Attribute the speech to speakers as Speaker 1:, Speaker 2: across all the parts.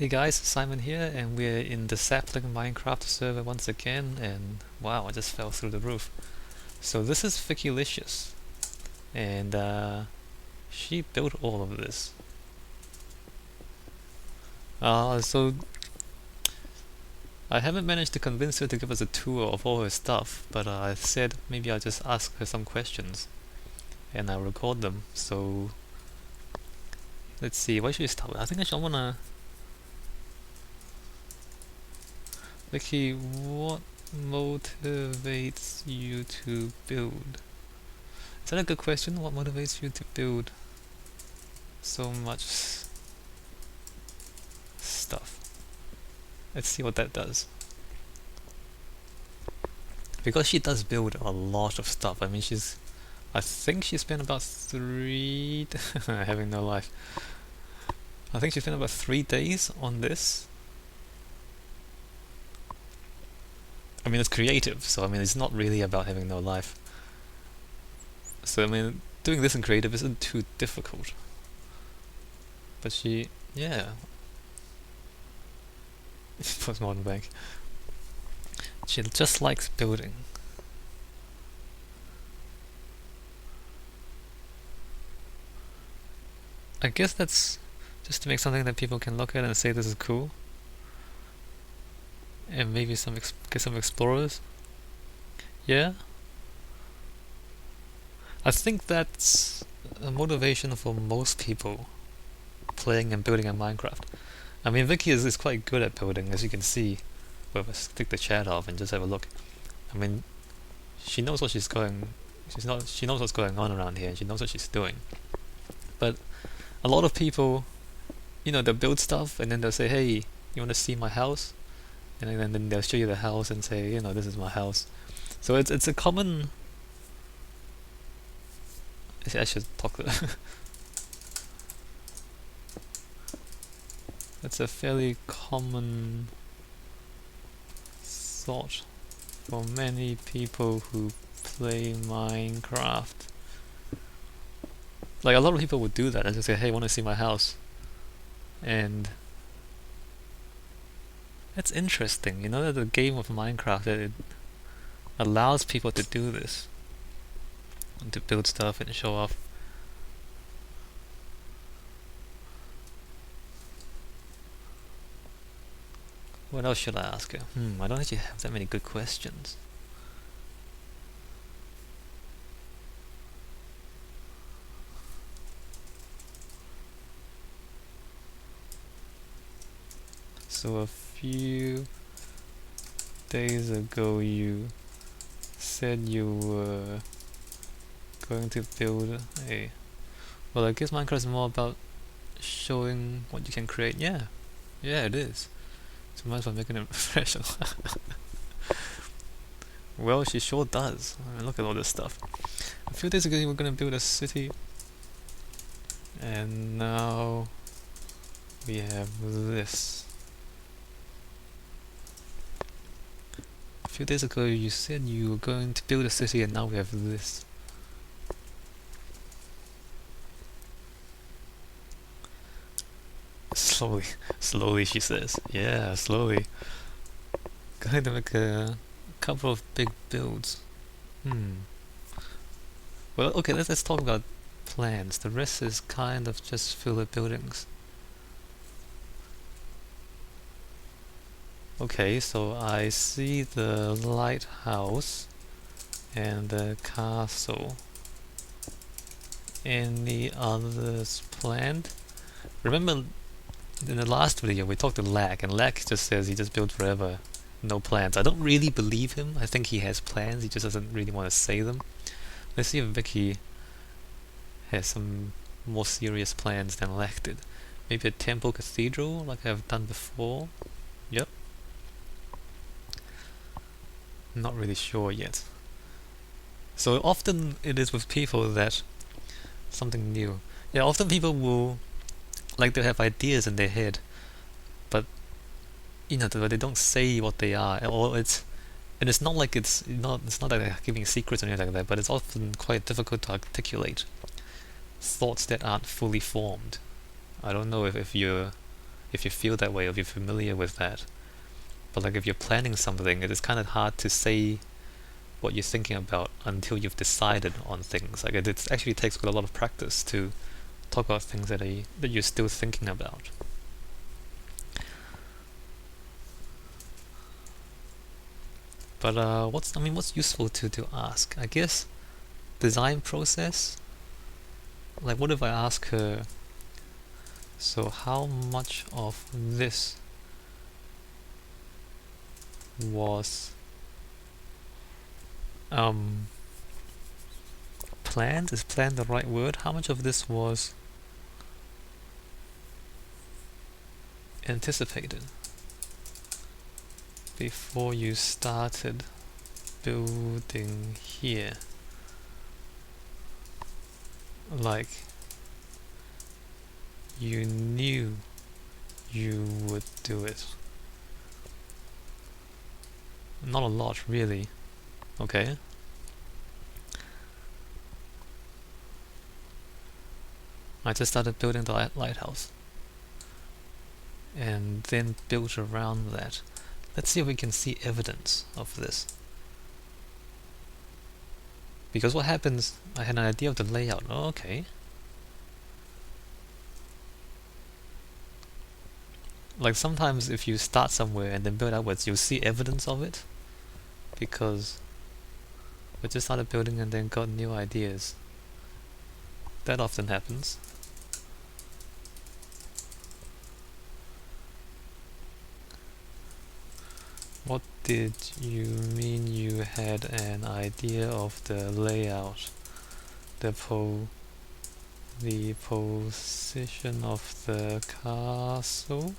Speaker 1: Hey guys, Simon here, and we're in the Sapling Minecraft server once again, and wow, I just fell through the roof. So this is Vikilicous, and she built all of this. So I haven't managed to convince her to give us a tour of all her stuff, but I said maybe I'll just ask her some questions, and I'll record them. So let's see, what should we start with? I think I wanna... Viki, what motivates you to build? Is that a good question? What motivates you to build so much stuff? Let's see what that does. Because she does build a lot of stuff. I mean, I think she spent about having no life. I think she spent about 3 days on this. I mean, it's creative, so I mean, it's not really about having no life. So I mean, doing this in creative isn't too difficult. But yeah. Postmodern bank. She just likes building. I guess that's just to make something that people can look at and say this is cool. And maybe get some explorers. Yeah? I think that's a motivation for most people playing and building in Minecraft. I mean, Viki is quite good at building, as you can see. Well, let's take the chat off and just have a look. I mean, she knows what she's going. She knows what's going on around here, and she knows what she's doing. But a lot of people, they'll build stuff, and then they'll say, "Hey, you want to see my house?" And then they'll show you the house and say, "This is my house." So it's a common. I should talk. It's a fairly common thought for many people who play Minecraft. Like, a lot of people would do that and just say, "Hey, want to see my house?" And it's interesting, that the game of Minecraft, that it allows people to do this and to build stuff and show off. What else should I ask her? I don't actually have that many good questions. So a few days ago you said you were going to build a... Well, I guess Minecraft is more about showing what you can create. Yeah, it is. So might as well make it professional. Well, she sure does. I mean, look at all this stuff. A few days ago you were going to build a city, and now we have this. A few days ago you said you were going to build a city, and now we have this. Slowly, she says. Yeah, slowly. Going to make a couple of big builds. Well, okay, let's talk about plans. The rest is kind of just filler buildings. Okay, so I see the lighthouse and the castle. Any others planned? Remember in the last video we talked to Lack, and Lack just says he just built forever, no plans. I don't really believe him. I think he has plans, he just doesn't really want to say them. Let's see if Viki has some more serious plans than Lack did. Maybe a temple cathedral like I've done before. Yep. Not really sure yet. So often it is with people that something new. Yeah, often people will like to have ideas in their head, but they don't say what they are, or it's not like it's not like they're giving secrets or anything like that, but it's often quite difficult to articulate thoughts that aren't fully formed. I don't know if you're if you feel that way or if you're familiar with that. But like if you're planning something, it is kind of hard to say what you're thinking about until you've decided on things. Like it actually takes a lot of practice to talk about things that you're still thinking about. But what's useful to ask? I guess design process. Like what if I ask her, so how much of this was planned? Is planned the right word? How much of this was anticipated before you started building here? Like you knew you would do it. Not a lot, really. Okay. I just started building the lighthouse and then built around that. Let's see if we can see evidence of this. Because what happens, I had an idea of the layout. Oh, okay. Like sometimes if you start somewhere and then build outwards, you'll see evidence of it. Because we just started building and then got new ideas. That often happens. What did you mean you had an idea of the layout? The position of the castle?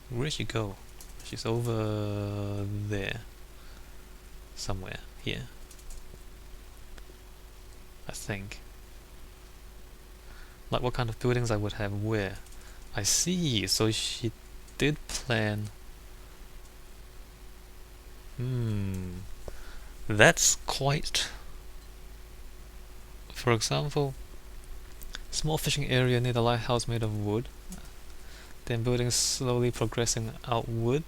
Speaker 1: Where'd she go? She's over there. Somewhere. Here. I think. Like what kind of buildings I would have where. I see, so she did plan. That's quite... For example, small fishing area near the lighthouse made of wood. Then buildings slowly progressing outward.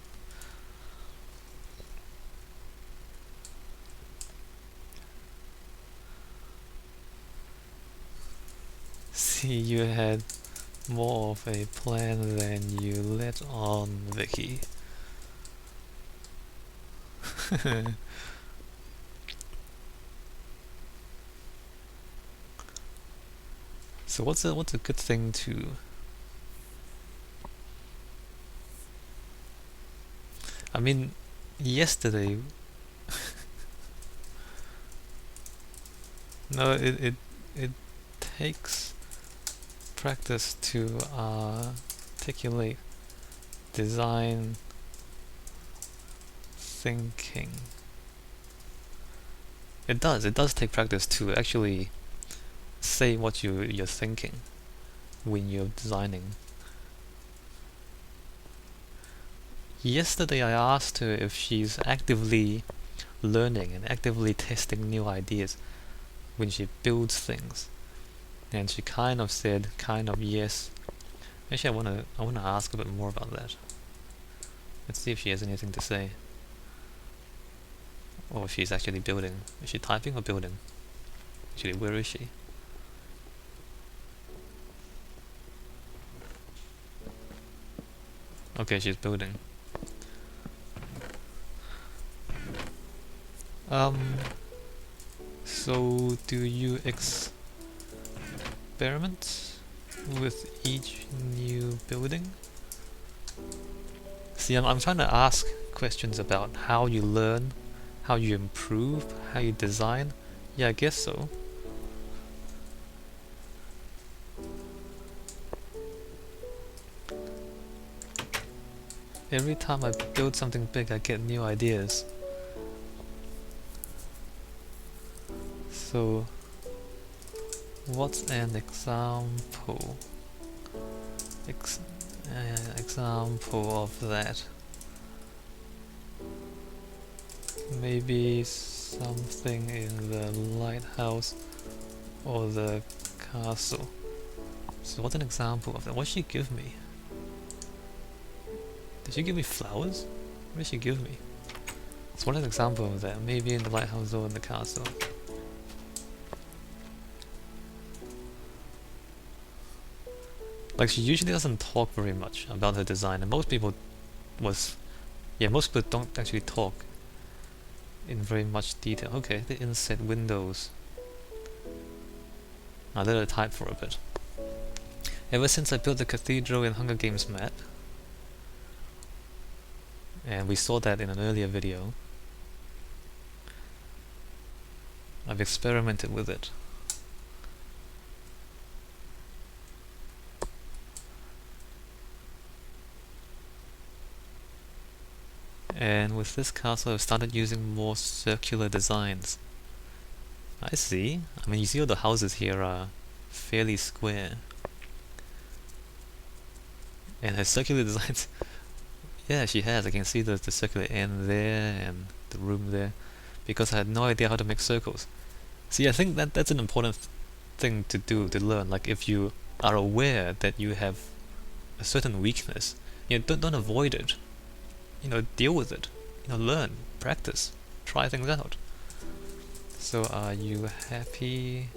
Speaker 1: See, you had more of a plan than you let on, Viki. So what's a good thing to... I mean, yesterday... No, it takes practice to articulate design thinking. It does take practice to actually say what you're thinking when you're designing. Yesterday I asked her if she's actively learning and actively testing new ideas when she builds things, and she kind of said yes. Actually, I wanna ask a bit more about that. Let's see if she has anything to say, or if she's actually building. Is she typing or building? Actually, where is she? Okay, she's building. So do you experiment with each new building? See, I'm trying to ask questions about how you learn, how you improve, how you design. Yeah, I guess so. Every time I build something big, I get new ideas. So, what's an example? Example of that? Maybe something in the lighthouse or the castle. So what's an example of that? What did she give me? Did she give me flowers? What did she give me? So what is an example of that? Maybe in the lighthouse or in the castle. Like, she usually doesn't talk very much about her design, and most people most people don't actually talk in very much detail. Okay, the inset windows. I let her type for a bit. Ever since I built the cathedral in Hunger Games map, and we saw that in an earlier video, I've experimented with it. And with this castle I've started using more circular designs. I see. I mean, you see all the houses here are fairly square. And her circular designs, yeah, she has. I can see the circular end there and the room there, because I had no idea how to make circles. See, I think that's an important thing to do, to learn. Like, if you are aware that you have a certain weakness, don't avoid it. Deal with it. Learn, practice, try things out. So, are you happy?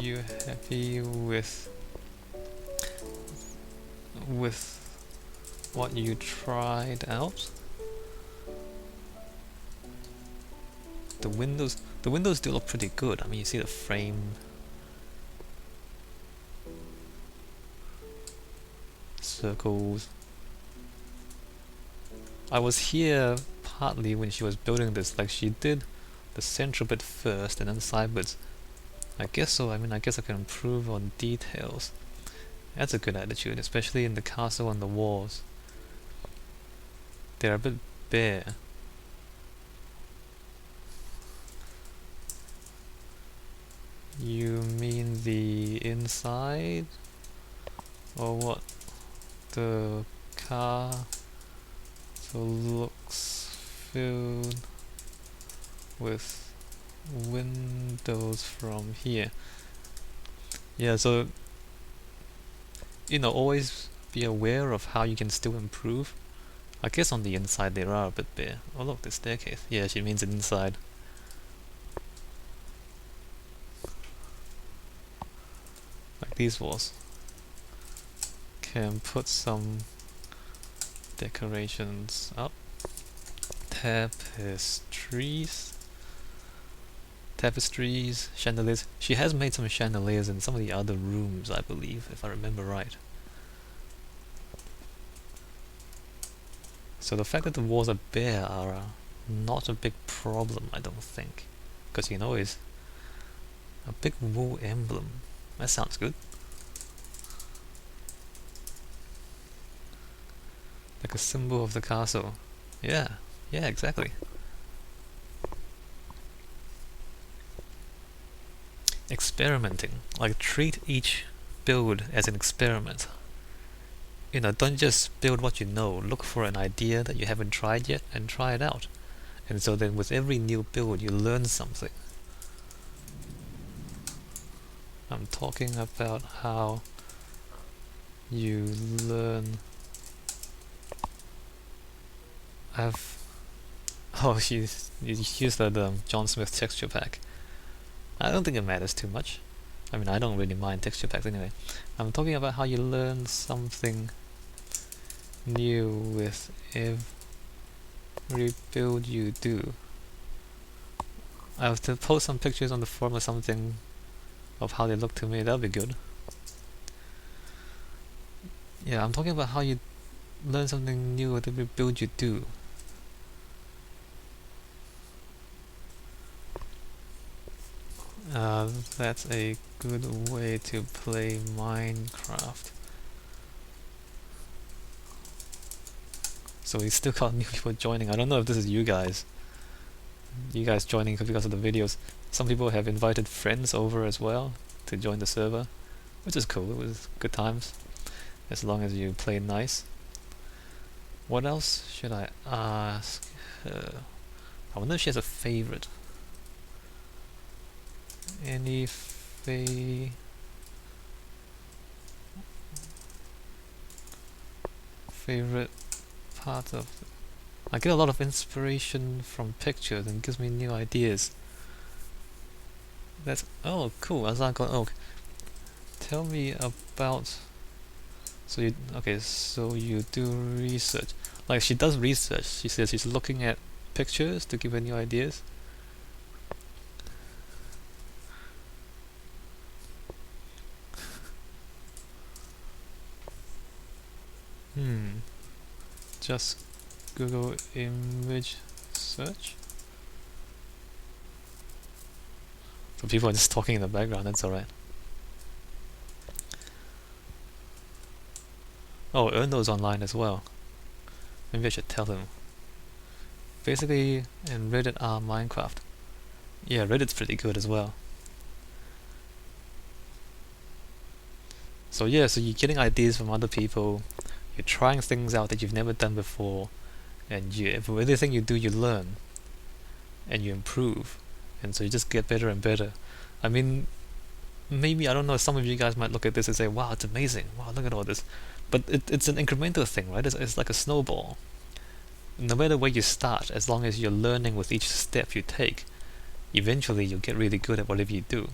Speaker 1: You happy with what you tried out? The windows do look pretty good. I mean, you see the frame, circles. I was here partly when she was building this. Like, she did the central bit first and then side bits. I guess so. I mean, I guess I can improve on details. That's a good attitude, especially in the castle and the walls. They're a bit bare. You mean the inside? Or what? The car looks filled with windows from here. Yeah, so always be aware of how you can still improve. I guess on the inside they are a bit bare. Oh look, the staircase. Yeah, she means inside. Like these walls. Can put some decorations up. Tapestries, chandeliers. She has made some chandeliers in some of the other rooms, I believe, if I remember right. So the fact that the walls are bare are not a big problem, I don't think. Because is a big wool emblem. That sounds good. Like a symbol of the castle. Yeah, exactly. Experimenting. Like, treat each build as an experiment. Don't just build what you know. Look for an idea that you haven't tried yet and try it out. And so then with every new build you learn something. I'm talking about how you learn. You used that John Smith texture pack. I don't think it matters too much. I mean, I don't really mind texture packs anyway. I'm talking about how you learn something new with every build you do. I have to post some pictures on the forum or something of how they look to me. That'll be good. Yeah, I'm talking about how you learn something new with every build you do. That's a good way to play Minecraft. So we still got new people joining. I don't know if this is you guys. You guys joining because of the videos. Some people have invited friends over as well to join the server, which is cool. It was good times, as long as you play nice. What else should I ask her? I wonder if she has a favorite. Any favorite part of... I get a lot of inspiration from pictures and gives me new ideas. That's... oh, cool. Oh, tell me about... so you... okay, so you do research. Like, she does research. She says she's looking at pictures to give her new ideas. Just Google image search. So people are just talking in the background, that's alright. Oh, Erno's online as well. Maybe I should tell him. Basically, in Reddit are Minecraft. Yeah, Reddit's pretty good as well. So yeah, so you're getting ideas from other people, you're trying things out that you've never done before, and for everything you do, you learn, and you improve, and so you just get better and better. I mean, maybe, I don't know, some of you guys might look at this and say, wow, it's amazing, wow, look at all this. But it's an incremental thing, right? It's like a snowball. No matter where you start, as long as you're learning with each step you take, eventually you'll get really good at whatever you do.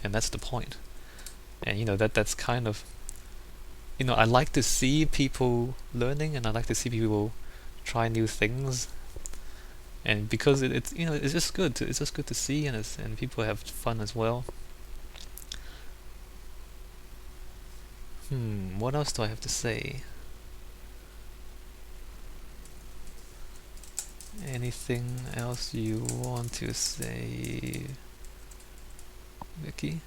Speaker 1: And that's the point. And that's kind of... I like to see people learning, and I like to see people try new things. And because it's just good. It's just good to see, and people have fun as well. What else do I have to say? Anything else you want to say, Viki?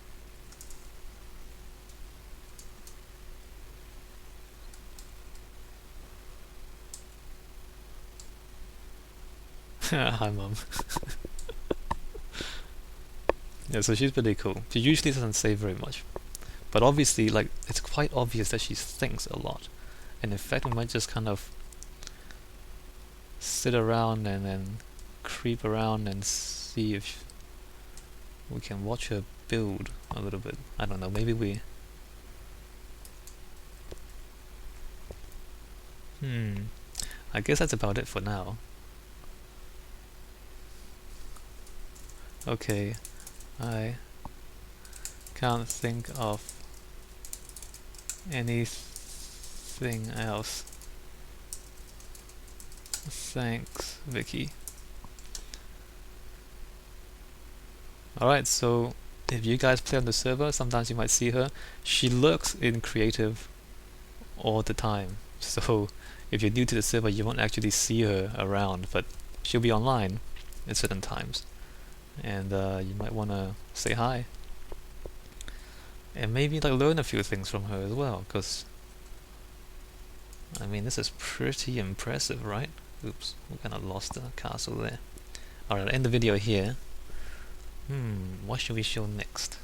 Speaker 1: Hi, Mum. Yeah, so she's pretty cool. She usually doesn't say very much, but obviously, like, it's quite obvious that she thinks a lot. And in fact, we might just kind of sit around and then creep around and see if we can watch her build a little bit. I don't know, maybe we... I guess that's about it for now. Okay, I can't think of anything else. Thanks, Viki. Alright, so if you guys play on the server, sometimes you might see her. She lurks in creative all the time. So if you're new to the server, you won't actually see her around, but she'll be online at certain times. And you might want to say hi. And maybe learn a few things from her as well, because I mean, this is pretty impressive, right? Oops, we kind of lost the castle there. Alright, I'll end the video here. What should we show next?